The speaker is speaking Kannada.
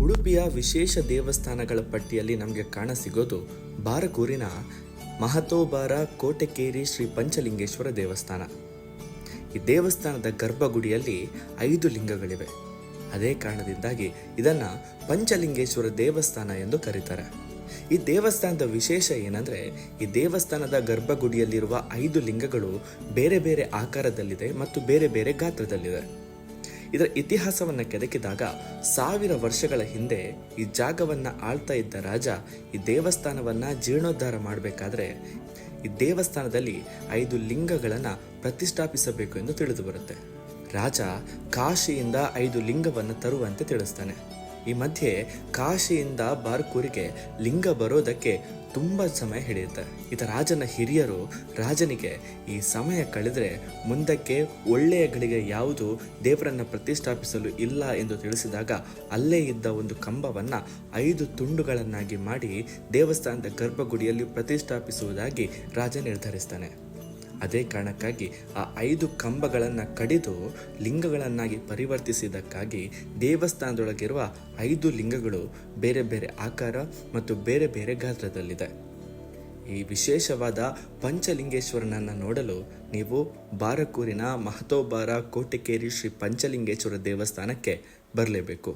ಉಡುಪಿಯ ವಿಶೇಷ ದೇವಸ್ಥಾನಗಳ ಪಟ್ಟಿಯಲ್ಲಿ ನಮಗೆ ಕಾಣಸಿಗೋದು ಬಾರಕೂರಿನ ಮಹತೋಬಾರ ಕೋಟೆಕೇರಿ ಶ್ರೀ ಪಂಚಲಿಂಗೇಶ್ವರ ದೇವಸ್ಥಾನ. ಈ ದೇವಸ್ಥಾನದ ಗರ್ಭಗುಡಿಯಲ್ಲಿ 5 ಲಿಂಗಗಳಿವೆ. ಅದೇ ಕಾರಣದಿಂದಾಗಿ ಇದನ್ನು ಪಂಚಲಿಂಗೇಶ್ವರ ದೇವಸ್ಥಾನ ಎಂದು ಕರೀತಾರೆ. ಈ ದೇವಸ್ಥಾನದ ವಿಶೇಷ ಏನಂದರೆ, ಈ ದೇವಸ್ಥಾನದ ಗರ್ಭಗುಡಿಯಲ್ಲಿರುವ 5 ಲಿಂಗಗಳು ಬೇರೆ ಬೇರೆ ಆಕಾರದಲ್ಲಿದೆ ಮತ್ತು ಬೇರೆ ಬೇರೆ ಗಾತ್ರದಲ್ಲಿದೆ. ಇದರ ಇತಿಹಾಸವನ್ನು ಕೆದಕಿದಾಗ 1000 ವರ್ಷಗಳ ಹಿಂದೆ ಈ ಜಾಗವನ್ನು ಆಳ್ತಾ ಇದ್ದ ರಾಜ ಈ ದೇವಸ್ಥಾನವನ್ನು ಜೀರ್ಣೋದ್ಧಾರ ಮಾಡಬೇಕಾದ್ರೆ ಈ ದೇವಸ್ಥಾನದಲ್ಲಿ 5 ಲಿಂಗಗಳನ್ನು ಪ್ರತಿಷ್ಠಾಪಿಸಬೇಕು ಎಂದು ತಿಳಿದು ಬರುತ್ತೆ. ರಾಜ ಕಾಶಿಯಿಂದ 5 ಲಿಂಗವನ್ನು ತರುವಂತೆ ತಿಳಿಸ್ತಾನೆ. ಈ ಮಧ್ಯೆ ಕಾಶಿಯಿಂದ ಬಾರ್ಕೂರಿಗೆ ಲಿಂಗ ಬರೋದಕ್ಕೆ ತುಂಬ ಸಮಯ ಹಿಡಿಯುತ್ತೆ. ಇತ ರಾಜನ ಹಿರಿಯರು ರಾಜನಿಗೆ ಈ ಸಮಯ ಕಳೆದರೆ ಮುಂದಕ್ಕೆ ಒಳ್ಳೆಯ ಗಳಿಗೆ ಯಾವುದು ದೇವರನ್ನು ಪ್ರತಿಷ್ಠಾಪಿಸಲು ಇಲ್ಲ ಎಂದು ತಿಳಿಸಿದಾಗ ಅಲ್ಲೇ ಇದ್ದ ಒಂದು ಕಂಬವನ್ನು 5 ತುಂಡುಗಳನ್ನಾಗಿ ಮಾಡಿ ದೇವಸ್ಥಾನದ ಗರ್ಭಗುಡಿಯಲ್ಲಿ ಪ್ರತಿಷ್ಠಾಪಿಸುವುದಾಗಿ ರಾಜ ನಿರ್ಧರಿಸ್ತಾನೆ. ಅದೇ ಕಾರಣಕ್ಕಾಗಿ ಆ 5 ಕಂಬಗಳನ್ನು ಕಡಿದು ಲಿಂಗಗಳನ್ನಾಗಿ ಪರಿವರ್ತಿಸಿದ್ದಕ್ಕಾಗಿ ದೇವಸ್ಥಾನದೊಳಗಿರುವ 5 ಲಿಂಗಗಳು ಬೇರೆ ಬೇರೆ ಆಕಾರ ಮತ್ತು ಬೇರೆ ಬೇರೆ ಗಾತ್ರದಲ್ಲಿದೆ. ಈ ವಿಶೇಷವಾದ ಪಂಚಲಿಂಗೇಶ್ವರನನ್ನು ನೋಡಲು ನೀವು ಬಾರಕೂರಿನ ಮಹತೋಬಾರ ಕೋಟೆಕೇರಿ ಶ್ರೀ ಪಂಚಲಿಂಗೇಶ್ವರ ದೇವಸ್ಥಾನಕ್ಕೆ ಬರಲೇಬೇಕು.